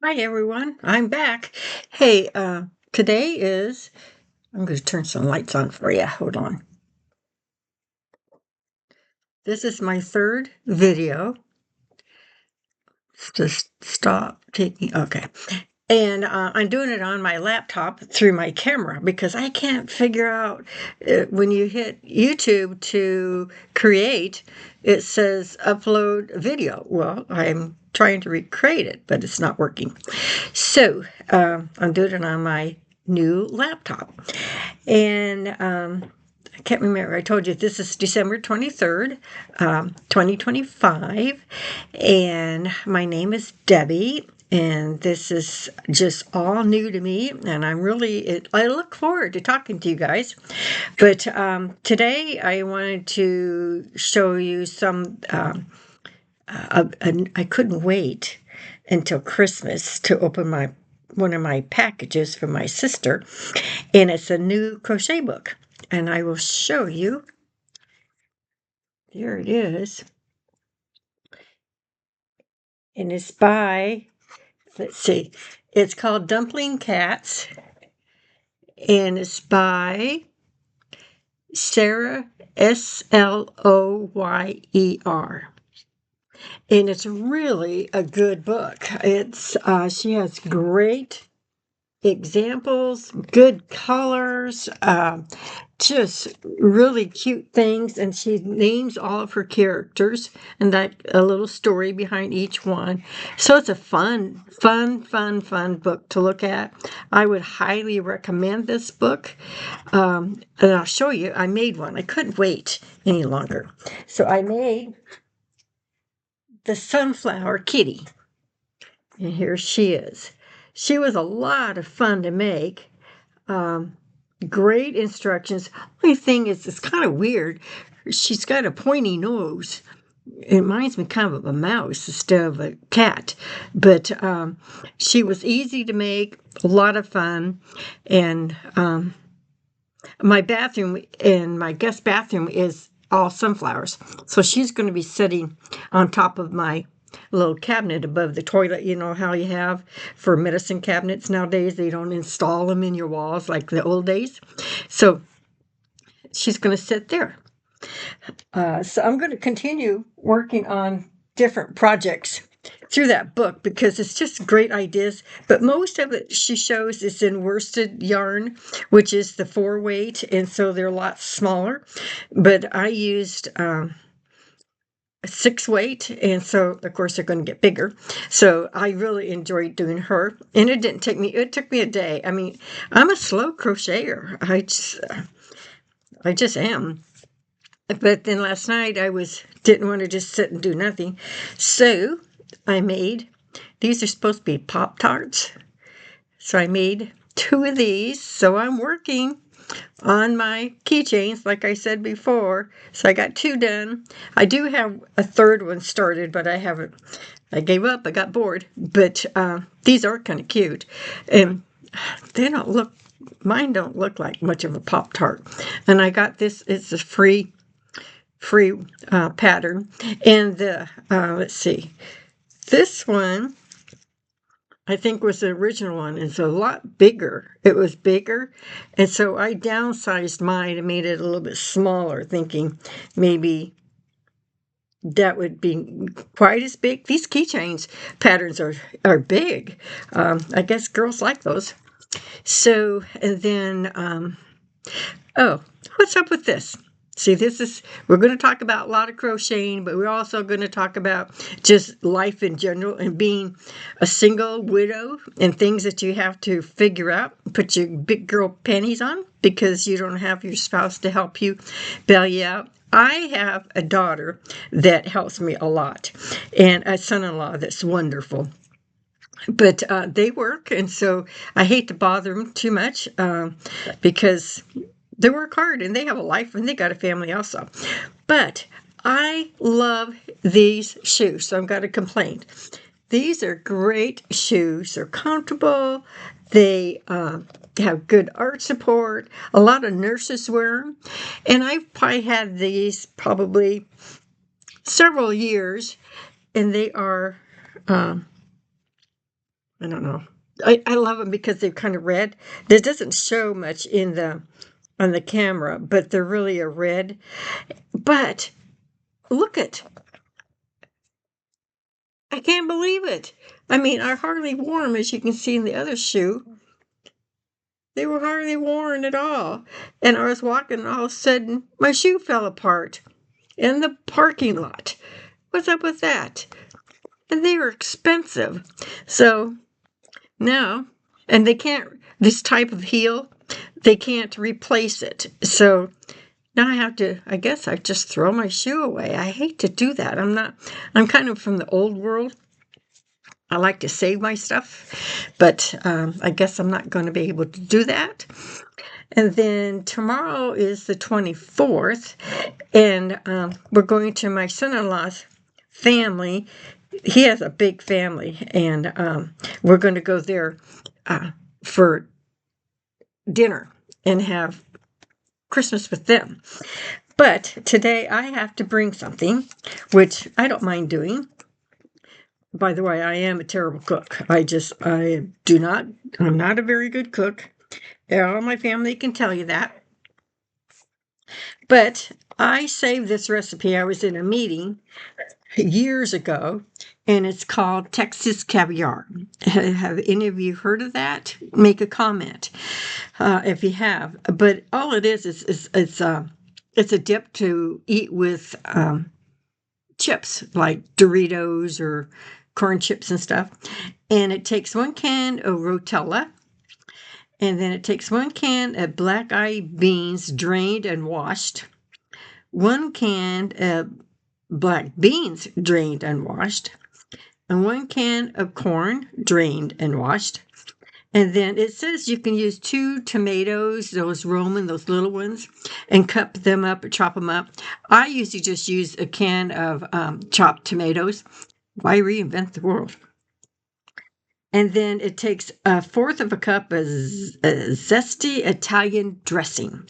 Hi everyone, I'm back. Hey, today is, I'm going to turn some lights on for you. Hold on. This is my third video. Just stop taking, okay. And I'm doing it on my laptop through my camera because I can't figure out when you hit YouTube to create, it says upload video. Well, I'm trying to recreate it, but it's not working. So I'm doing it on my new laptop. And I can't remember. I told you this is December 23rd, 2025. And my name is Debbie. And this is just all new to me. And I look forward to talking to you guys. But today I wanted to show you some. I couldn't wait until Christmas to open one of my packages from my sister, and it's a new crochet book. And I will show you. Here it is. And it's by, let's see, it's called Dumpling Cats, and it's by Sarah Sloyer. And it's really a good book. It's she has great examples, good colors, just really cute things, and she names all of her characters and that a little story behind each one. So it's a fun book to look at. I would highly recommend this book. And I'll show you. I made one. I couldn't wait any longer, so I made the Sunflower Kitty, and here she is. She was a lot of fun to make. Um, Great instructions. Only thing is, it's kind of weird. She's got a pointy nose. It reminds me kind of a mouse instead of a cat. But she was easy to make, a lot of fun. And my bathroom and my guest bathroom is all sunflowers. So she's going to be sitting on top of my little cabinet above the toilet. You know how you have for medicine cabinets nowadays, they don't install them in your walls like the old days. So she's going to sit there. So I'm going to continue working on different projects through that book because it's just great ideas. But most of it she shows is in worsted yarn, which is the 4 weight, and so they're a lot smaller. But I used 6 weight, and so of course they're going to get bigger. So I really enjoyed doing her, and it took me a day. I mean, I'm a slow crocheter. I just am. But then last night didn't want to just sit and do nothing, so I made, these are supposed to be Pop-Tarts, so I made 2 of these. So I'm working on my keychains, like I said before. So I got 2 done. I do have a third one started, but I haven't. I gave up. I got bored. But these are kind of cute, and they don't look. Mine don't look like much of a Pop-Tart. And I got this. It's a free pattern, and the let's see. This one I think was the original one. It's a lot bigger. It was bigger. And so I downsized mine and made it a little bit smaller, thinking maybe that would be quite as big. These keychains patterns are big. I guess girls like those. So, and then, oh, what's up with this? See, we're going to talk about a lot of crocheting, but we're also going to talk about just life in general and being a single widow and things that you have to figure out. Put your big girl panties on because you don't have your spouse to help you bail you out. I have a daughter that helps me a lot and a son-in-law that's wonderful. But they work, and so I hate to bother them too much because they work hard and they have a life and they got a family also. But I love these shoes, so I've got a complaint. These are great shoes. They're comfortable. They have good arch support. A lot of nurses wear them. And I've probably had these probably several years, and they are I don't know. I love them because they're kind of red. This doesn't show much on the camera, but they're really a red. But look at, I can't believe it. I mean, are hardly worn, as you can see in the other shoe. They were hardly worn at all. And I was walking, and all of a sudden, my shoe fell apart in the parking lot. What's up with that? And they were expensive. So now, and they can't, this type of heel, they can't replace it. So now I have to, I guess I just throw my shoe away. I hate to do that. I'm kind of from the old world. I like to save my stuff, but I guess I'm not going to be able to do that. And then tomorrow is the 24th, and we're going to my son-in-law's family. He has a big family, and we're going to go there for dinner and have Christmas with them. But today I have to bring something, which I don't mind doing. By the way, I am a terrible cook. I'm not a very good cook. All my family can tell you that. But I saved this recipe. I was in a meeting years ago, and it's called Texas caviar. Have any of you heard of that? Make a comment if you have. But all it is it's a dip to eat with chips like Doritos or corn chips and stuff. And it takes 1 can of Rotella, and then it takes 1 can of black-eyed beans drained and washed, 1 can of black beans drained and washed, and 1 can of corn drained and washed. And then it says you can use 2 tomatoes, those Roman, those little ones, and cut them up or chop them up. I usually just use a can of chopped tomatoes. Why reinvent the world? And then it takes 1/4 of a cup of zesty Italian dressing.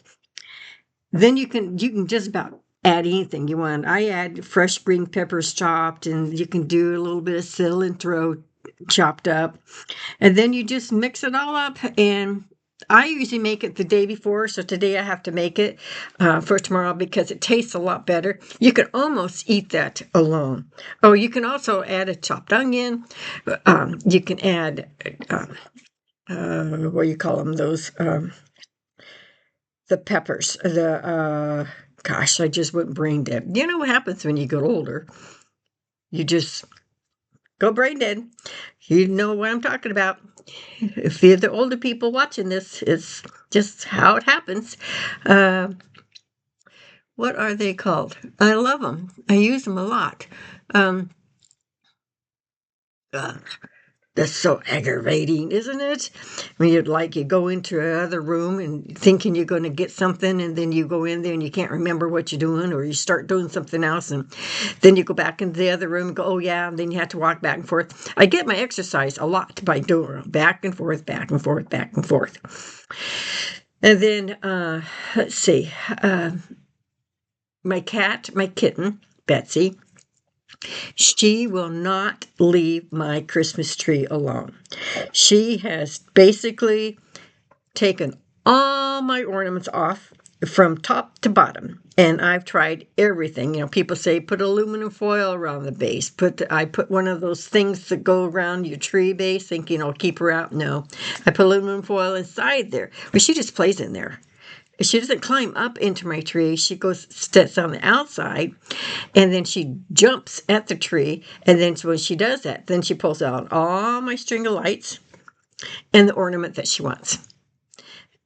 Then you can just about add anything you want. I add fresh spring peppers chopped, and you can do a little bit of cilantro chopped up. And then you just mix it all up, and I usually make it the day before, so today I have to make it for tomorrow because it tastes a lot better. You can almost eat that alone. Oh, you can also add a chopped onion. You can add, what do you call them, those, the peppers, gosh, I just went brain dead. You know what happens when you get older? You just go brain dead. You know what I'm talking about. If you're the older people watching this, it's just how it happens. What are they called? I love them. I use them a lot. That's so aggravating, isn't it? When you go into another room and thinking you're going to get something, and then you go in there and you can't remember what you're doing, or you start doing something else, and then you go back into the other room and go, oh yeah, and then you have to walk back and forth. I get my exercise a lot by doing back and forth, back and forth, back and forth. And then, let's see, my kitten, Betsy, she will not leave my Christmas tree alone. She has basically taken all my ornaments off from top to bottom, and I've tried everything. You know, people say put aluminum foil around the base. I put one of those things that go around your tree base, thinking it'll keep her out. No, I put aluminum foil inside there, but she just plays in there. She doesn't climb up into my tree. She sits on the outside, and then she jumps at the tree. And then when she does that, then she pulls out all my string of lights and the ornament that she wants.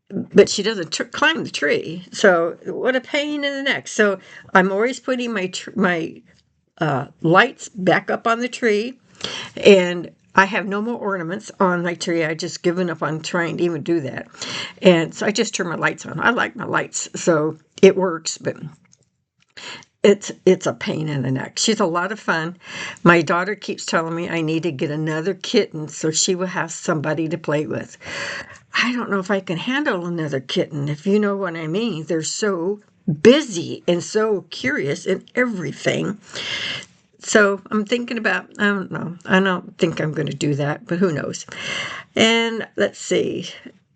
But she doesn't climb the tree. So what a pain in the neck. So I'm always putting my lights back up on the tree, and I have no more ornaments on my tree. I just given up on trying to even do that. And so I just turn my lights on. I like my lights, so it works, but it's a pain in the neck. She's a lot of fun. My daughter keeps telling me I need to get another kitten so she will have somebody to play with. I don't know if I can handle another kitten, if you know what I mean. They're so busy and so curious in everything. So I'm thinking about, I don't know. I don't think I'm going to do that, but who knows? And let's see.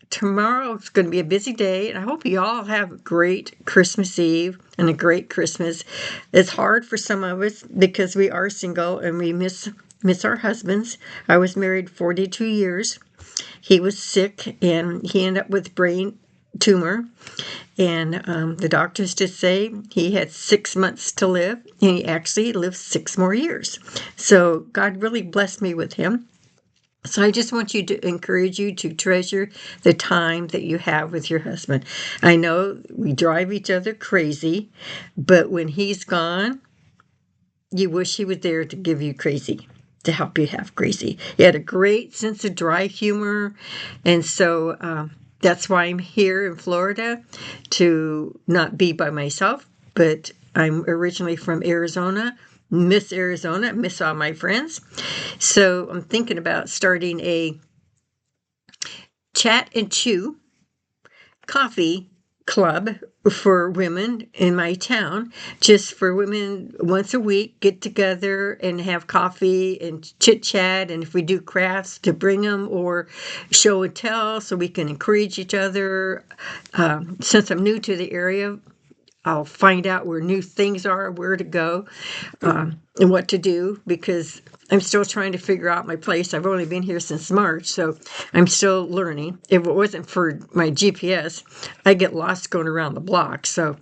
Tomorrow's going to be a busy day, and I hope you all have a great Christmas Eve and a great Christmas. It's hard for some of us because we are single and we miss our husbands. I was married 42 years. He was sick and he ended up with brain tumor. And the doctors just say he had 6 months to live, and he actually lived 6 more years. So God really blessed me with him. So I just want you to encourage you to treasure the time that you have with your husband. I know we drive each other crazy, but when he's gone, you wish he was there to give you crazy, to help you have crazy. He had a great sense of dry humor, and so that's why I'm here in Florida, to not be by myself, but I'm originally from Arizona, miss Arizona, miss all my friends. So I'm thinking about starting a chat and chew coffee club for women in my town, just for women once a week, get together and have coffee and chit chat. And if we do crafts, to bring them, or show and tell so we can encourage each other. Since I'm new to the area, I'll find out where new things are, where to go, and what to do, because I'm still trying to figure out my place. I've only been here since March, so I'm still learning. If it wasn't for my GPS, I get lost going around the block. So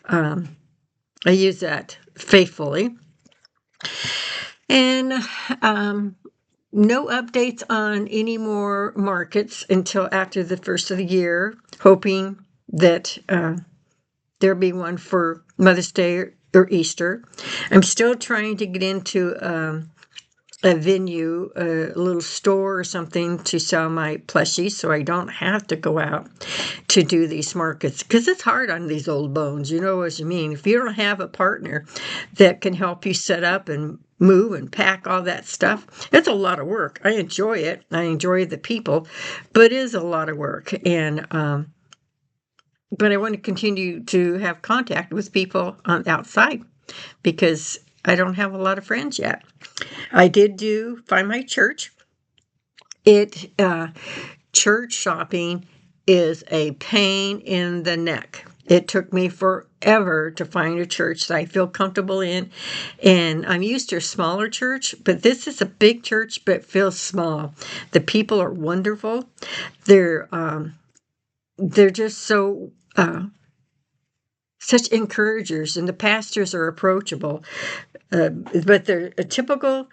I use that faithfully. And no updates on any more markets until after the first of the year, hoping that there'll be one for Mother's Day or Easter. I'm still trying to get into a venue, a little store or something to sell my plushies, so I don't have to go out to do these markets, because it's hard on these old bones. You know what I mean? If you don't have a partner that can help you set up and move and pack all that stuff, it's a lot of work. I enjoy it. I enjoy the people, but it is a lot of work. And but I want to continue to have contact with people on outside, because I don't have a lot of friends yet. I did find my church. Church shopping is a pain in the neck. It took me forever to find a church that I feel comfortable in. And I'm used to a smaller church, but this is a big church, but feels small. The people are wonderful. They're just so such encouragers, and the pastors are approachable. But they're a typical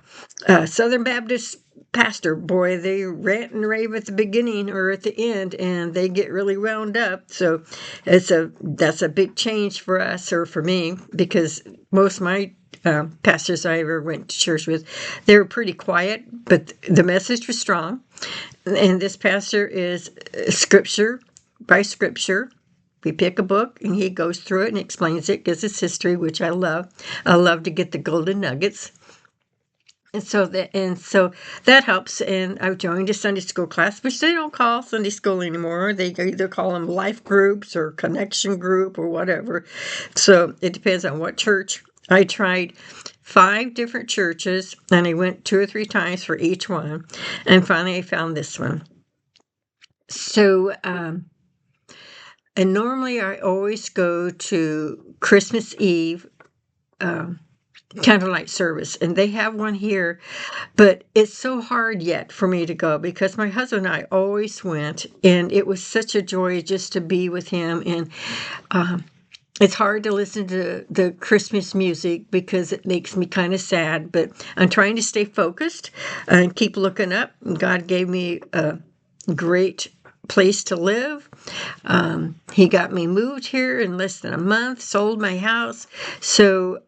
Southern Baptist pastor. Boy, they rant and rave at the beginning or at the end, and they get really wound up. So that's a big change for us, or for me, because most of my pastors I ever went to church with, they were pretty quiet, but the message was strong. And this pastor is scripture by scripture. We pick a book and he goes through it and explains it, gives us history, which I love. I love to get the golden nuggets. And so that helps. And I've joined a Sunday school class, which they don't call Sunday school anymore. They either call them life groups or connection group or whatever. So it depends on what church. I tried 5 different churches, and I went 2 or 3 times for each one. And finally I found this one. So, and normally I always go to Christmas Eve candlelight service, and they have one here, but it's so hard yet for me to go, because my husband and I always went, and it was such a joy just to be with him. And it's hard to listen to the Christmas music because it makes me kind of sad, but I'm trying to stay focused and keep looking up. God gave me a great place to live. He got me moved here in less than a month, sold my house. So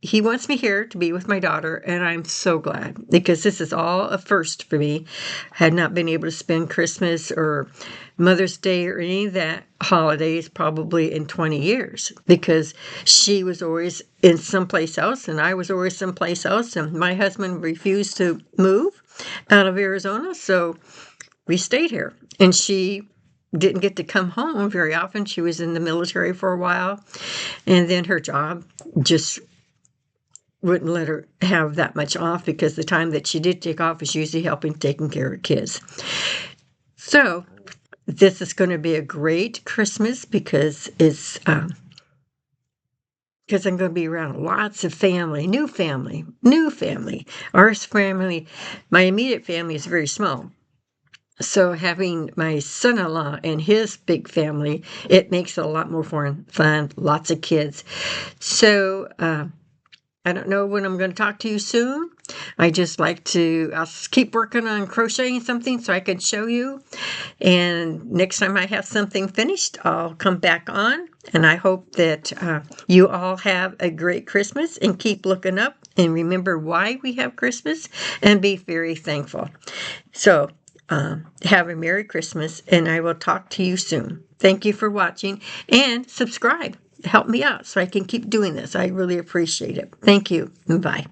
he wants me here to be with my daughter, and I'm so glad, because this is all a first for me. I had not been able to spend Christmas or Mother's Day or any of that holidays probably in 20 years, because she was always in someplace else and I was always someplace else, and my husband refused to move out of Arizona, so we stayed here. And she didn't get to come home very often. She was in the military for a while, and then her job just wouldn't let her have that much off because the time that she did take off was usually helping taking care of kids. So this is going to be a great Christmas because it's because I'm going to be around lots of family, new family. Our family, my immediate family is very small. So having my son-in-law and his big family, it makes it a lot more fun, lots of kids. So I don't know when I'm going to talk to you soon. I'll keep working on crocheting something so I can show you. And next time I have something finished, I'll come back on. And I hope that you all have a great Christmas and keep looking up and remember why we have Christmas and be very thankful. So have a Merry Christmas, and I will talk to you soon. Thank you for watching, and subscribe. Help me out so I can keep doing this. I really appreciate it. Thank you. Bye.